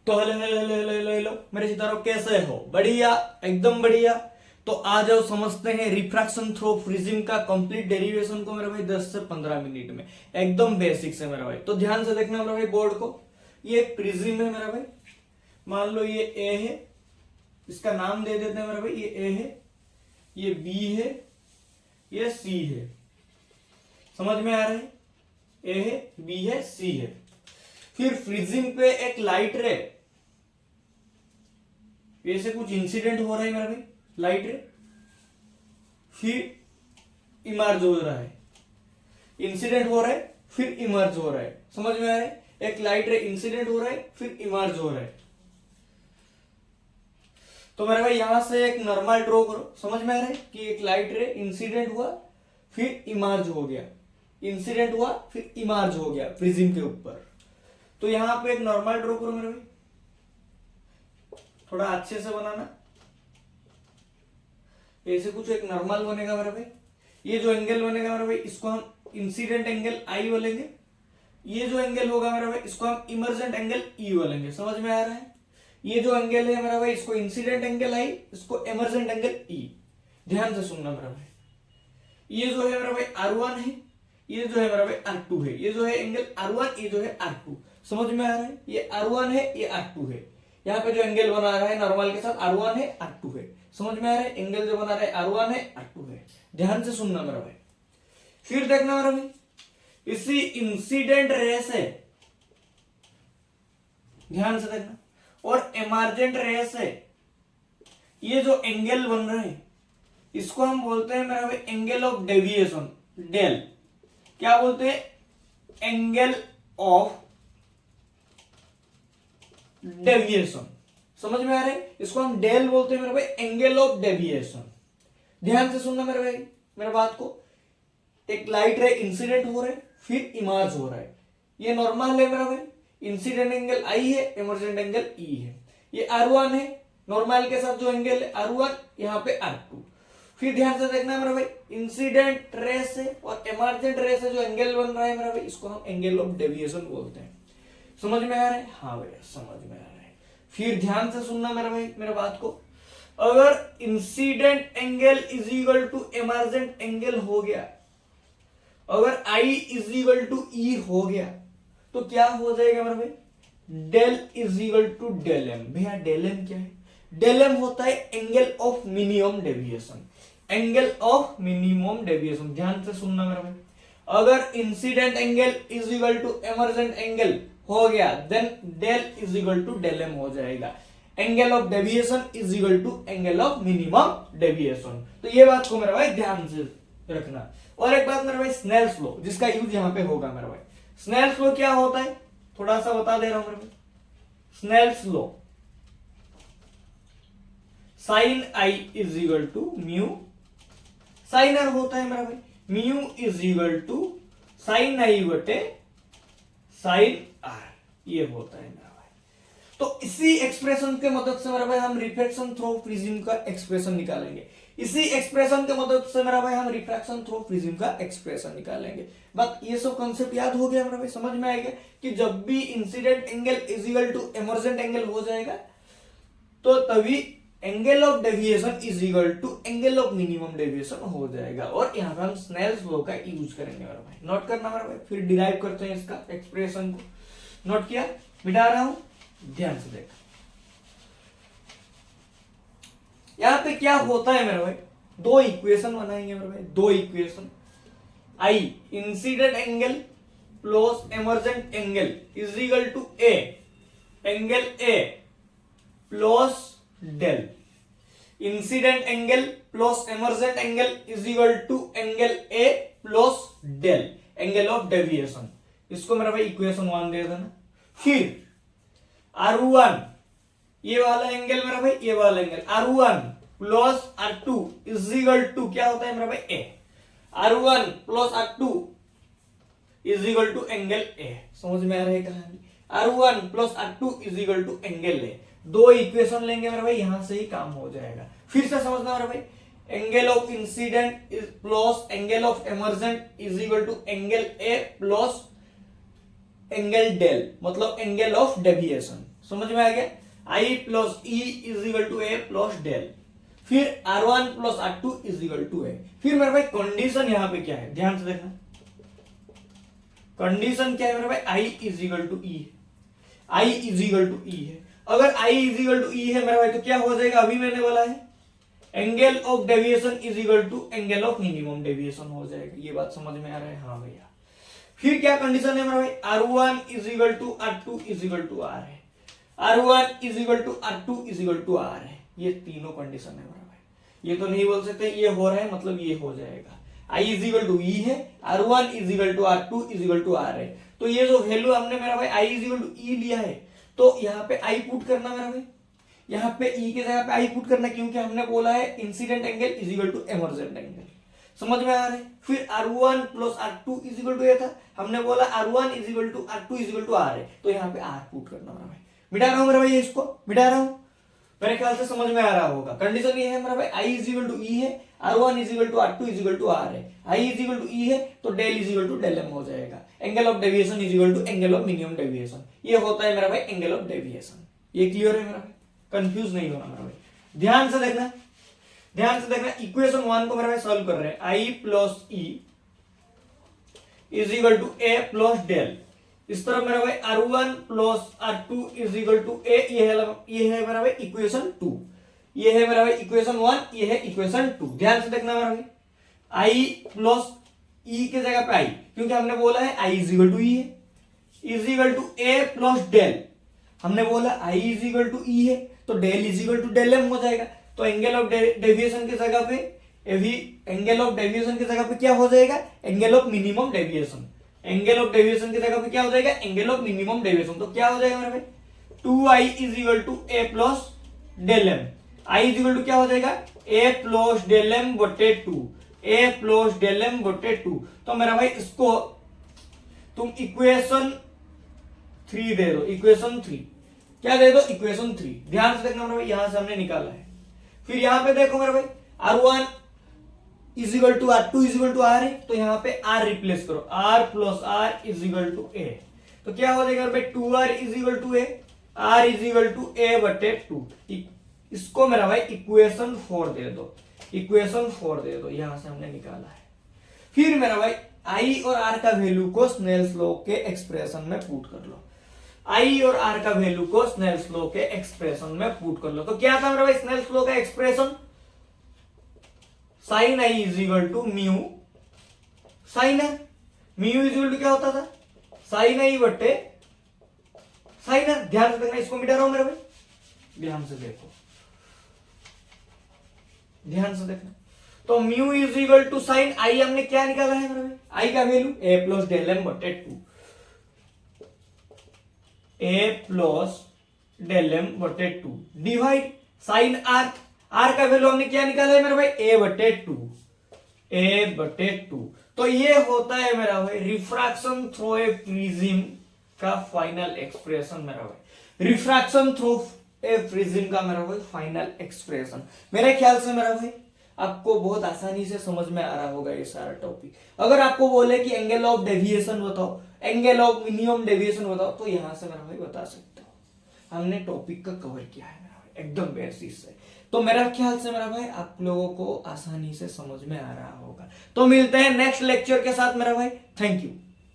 तो hello hello hello hello hello hello मेरे सितारों, कैसे हो? बढ़िया, एकदम बढ़िया। तो आ जाओ समझते हैं रिफ्रैक्शन थ्रू प्रिज्म का कंप्लीट डेरिवेशन को मेरे भाई 10 से 15 मिनट में, एकदम बेसिक से मेरा भाई। तो ध्यान से देखना मेरा भाई बोर्ड को। ये एक प्रिज्म है मेरा भाई, मान लो ये ए है, इसका नाम दे देते हैं मेरा भाई। ये ए है, ये बी है, ये सी है। समझ में आ रहा है? ए है, बी है, सी है। फिर प्रिज्म पे एक लाइट रे, ऐसे कुछ इंसिडेंट हो रहा है मेरा भाई, लाइट रे, फिर इमर्ज हो रहा है। इंसिडेंट हो रहा है, फिर इमर्ज हो रहा है। समझ में आ रहा है? एक लाइट रे इंसिडेंट हो रहा है, फिर इमर्ज हो रहा है। तो मेरे भाई यहां से एक नॉर्मल ड्रॉ करो। समझ में आ रहा है कि एक लाइट रे इंसिडेंट हुआ, फिर इमर्ज हो गया, इंसिडेंट हुआ, फिर इमर्ज हो गया प्रिज्म के ऊपर। तो यहां पे एक नॉर्मल ड्रॉ करो मेरे भाई, थोड़ा अच्छे से बनाना। ऐसे कुछ एक नॉर्मल बनेगा मेरे भाई। ये जो एंगल बनेगा मेरे भाई, इसको हम इंसिडेंट एंगल आई बोलेंगे। ये जो एंगल होगा मेरा भाई, इसको हम इमर्जेंट एंगल ई बोलेंगे। समझ में आ रहा है? ये जो एंगल है मेरा भाई, इसको इंसिडेंट एंगल आई, इसको इमर्जेंट एंगल ई। ध्यान से सुनना मेरा भाई। ये जो है मेरा भाई R1 है, ये जो है मेरा भाई R2 है। ये जो है एंगल R1, ये जो है R2। समझ में आ रहा है? ये R1 है, ये R2 है। यहाँ पे जो एंगल बना रहा है नॉर्मल के साथ, R1 है, R2 है। समझ में आ रहा है? एंगल जो बना रहा है R1 है, R2 है। ध्यान से सुनना मेरा भाई। फिर देखना मेरा भाई, इसी इंसिडेंट रे से, ध्यान से देखना, और इमर्जेंट रे से ये जो एंगल बन रहे हैं, इसको हम बोलते हैं मेरा भाई एंगल ऑफ डेविएशन, डेल। क्या बोलते हैं? Angle of deviation. समझ में आ रहा है? इसको हम डेल बोलते हैं मेरे भाई, एंगल ऑफ डेविएशन। ध्यान से सुनना मेरे भाई मेरे बात को। एक लाइट रे इंसिडेंट हो रहा है, फिर इमर्ज हो रहा है। ये नॉर्मल है मेरा भाई, इंसिडेंट एंगल आई है, इमर्जेंट एंगल ई है। ये R1 है, नॉर्मल के साथ जो एंगल है R1, यहाँ पे R2। फिर ध्यान से देखना मेरा भाई, इंसिडेंट रे से और इमर्जेंट रे से जो एंगल बन रहा है मेरा भाई, इसको हम एंगल ऑफ डेविएशन बोलते हैं। समझ में आ रहा है? हाँ भैया, समझ में आ रहा है। फिर ध्यान से सुनना मेरा भाई मेरे बात को। अगर incident angle is equal to emergent angle हो गया, अगर I is equal to E हो गया, तो क्या हो जाएगा मेरा भाई? Del is equal to del M. भैया डेल एम क्या है? डेल एम होता है angle of minimum deviation, angle of minimum deviation. ध्यान से सुनना मेरा भाई। अगर incident angle is equal to emergent angle हो गया, then del is equal to del M हो जाएगा। Angle of deviation is equal to angle of minimum deviation. तो ये बात को मेरा भाई ध्यान से रखना। और एक बात मेरा भाई, स्नेल्स लॉ, जिसका यूज यहां पे होगा मेरा भाई। स्नेल्स लॉ क्या होता है, थोड़ा सा बता दे रहा हूं मेरा भाई। Snell's law, sine I is equal to mu, sine R होता है मेरा भाई, mu is equal to sine I बटे साइन आर, ये होता है मेरा भाई। तो इसी एक्सप्रेशन के मदद से मेरा भाई हम रिफ्रैक्शन थ्रू प्रिज्म का एक्सप्रेशन निकालेंगे। इसी एक्सप्रेशन के मदद से मेरा भाई हम रिफ्रैक्शन थ्रू प्रिज्म का एक्सप्रेशन निकालेंगे। बस ये सब कॉन्सेप्ट याद हो गया मेरा भाई, समझ में आएगा कि जब भी incident angle is equal to emergent angle हो जाएगा, तो तभी angle of deviation is equal to angle of minimum deviation हो जाएगा। और यहाँ पे हम स्नेल्स लॉ का यूज करेंगे मेरा भाई। नोट करना मेरा भाई, फिर डिराइव करते हैं इसका एक्सप्रेशन को। नोट किया? मिटा रहा हूं, ध्यान से देख। यहां पे क्या होता है मेरे भाई, दो इक्वेशन बनाएंगे मेरे भाई, दो equation. I incident angle plus emergent angle is equal to A, angle A plus del. Incident angle plus emergent angle is equal to angle A plus del, angle of deviation. इसको मेरा भाई equation 1 दे देना। फिर R1, ये वाला angle मेरा भाई, ये वाला angle R1 plus R2 is equal to क्या होता है मेरा भाई? A. R1 plus R2 is equal to angle A. समझ में आ रहा है कहानी? R1 plus R2 is equal to angle A. दो इक्वेशन लेंगे मेरा भाई, यहां से ही काम हो जाएगा। फिर से समझना मेरा भाई, angle of incidence is plus angle of emergent is equal to angle A plus angle del, मतलब एंगल ऑफ डेविएशन। समझ में आ गया। I plus E is equal to A plus del, फिर R1 plus R2 is equal to A. फिर मेरे भाई condition यहाँ पे क्या है, ध्यान से देखना, कंडीशन क्या है मेरे भाई, I is equal to E, I is equal to E है। अगर I is equal to E है मेरे भाई तो क्या हो जाएगा, अभी मैंने बोला है angle of deviation is equal to angle of minimum deviation हो जाएगा। ये बात समझ में आ रहा है, हाँ भैया। फिर क्या कंडीशन है मेरा भाई, R1 is equal to R2 is equal to R है, R1 is equal to R2 is equal to R है। ये तीनों कंडीशन है मेरा भाई। ये तो नहीं बोल सकते ये हो रहा है मतलब ये हो जाएगा। I is equal to E है, R1 is equal to R2 is equal to R है। तो ये जो वैल्यू हमने मेरा भाई I इज इक्वल टू ई लिया है, तो यहाँ पे I पुट करना मेरा भाई, यहाँ पे E के जगह पे I पुट करना, क्योंकि हमने बोला है incident angle is equal to emergent angle. समझ में आ रहा है। फिर R1 plus R2 is equal to ये था, हमने बोला R1 is equal to R2 is equal to R है, तो यहाँ पे R पुट करना मेरा भाई। मिटा रहा हूँ मेरा भाई, इसको मिटा रहा हूँ, मेरे ख्याल से समझ में आ रहा होगा। कंडीशन ये है मेरा भाई, I is equal to E है, R1 is equal to R2 is equal to R है, I is equal to E है तो del is equal to del m हो जाएगा। Angle of deviation is equal to angle of minimum deviation, ये होता है मेरा भाई एंगल ऑफ डेविएशन। ये क्लियर है मेरा भाई, कंफ्यूज नहीं होना मेरा भाई। ध्यान से देखना, ध्यान से देखना, इक्वेशन 1 को मेरा भाई सॉल्व कर रहे हैं। I plus E is equal to A plus del, इस तरफ मेरा भाई R1 plus R2 is equal to A, ये है मेरा भाई इक्वेशन 2, ये है मेरा भाई इक्वेशन 1, ये है इक्वेशन 2। ध्यान से देखना मेरा भाई, I प्लस ई के जगह पे I, क्योंकि हमने बोला है I is equal to E है, is equal to A plus del, हमने बोला I is equal to E है तो del is equal to del m हो जाएगा। तो एंगल ऑफ डेविएशन की जगह पे एंगल ऑफ डेविएशन की जगह पे क्या हो जाएगा, angle of minimum deviation, angle of deviation की जगह पे क्या हो जाएगा, एंगल ऑफ मिनिमम डेविएशन। तो क्या हो जाएगा मेरे भाई, 2i is equal to A plus del M, I is equal to क्या हो जाएगा, ए प्लस डेल एम बटे 2, ए प्लस डेल एम बटे 2। तो मेरा भाई इसको तुम इक्वेशन 3 दे दो, इक्वेशन 3 क्या दे दो, इक्वेशन 3। ध्यान से देखना मेरा भाई, यहां से हमने निकाला है। फिर यहां पे देखो मेरा भाई, R1 is equal to R2 is equal to R है, तो यहाँ पे R रिप्लेस करो, R plus R is equal to A, तो क्या हो जाएगा भाई, 2R is equal to A, R is equal to A बटे 2। इसको मेरा भाई इक्वेशन 4 दे दो, इक्वेशन 4 दे दो, यहां से हमने निकाला है। फिर मेरा भाई I और R का वैल्यू को स्नेल्स लॉ के एक्सप्रेशन में पुट कर लो, I और R का वैल्यू को स्नेल्स लॉ के एक्सप्रेशन में पुट कर लो। तो क्या था मेरा भाई स्नेल्स लॉ का expression, sine I is equal to mu sine R, mu is equal to क्या होता था, साइन I बटे साइन R। ध्यान से देखना, इसको मिटा रहा हूं मेरे भाई, ध्यान से देखो, ध्यान से देखना। तो mu is equal to sine I हमने क्या निकाला है मेरे भाई, I का value a plus del M बटे 2, a प्लस डेल एम बटे 2 डिवाइड साइन R, R का वैल्यू हमने क्या निकाला है मेरा भाई, a बटे 2, a बटे 2। तो ये होता है मेरा भाई रिफ्रैक्शन थ्रू ए प्रिज्म का फाइनल एक्सप्रेशन मेरा भाई, रिफ्रैक्शन थ्रू ए प्रिज्म का मेरा भाई फाइनल एक्सप्रेशन। मेरे ख्याल से मेरा भाई आपको बहुत आसानी से समझ में आ रहा होगा ये सारा टॉपिक। अगर आपको बोले कि एंगल ऑफ डेविएशन बताओ, एंगल ऑफ मिनिमम डेविएशन बताओ, तो यहां से मेरा भाई बता सकते हो। हमने टॉपिक का कवर किया है मेरा भाई एकदम बेसिक से। तो मेरा ख्याल से मेरा भाई आप लोगों को आसानी से समझ में आ रहा होगा। तो मिलते हैं नेक्स्ट लेक्चर के साथ मेरा भाई, थैंक यू।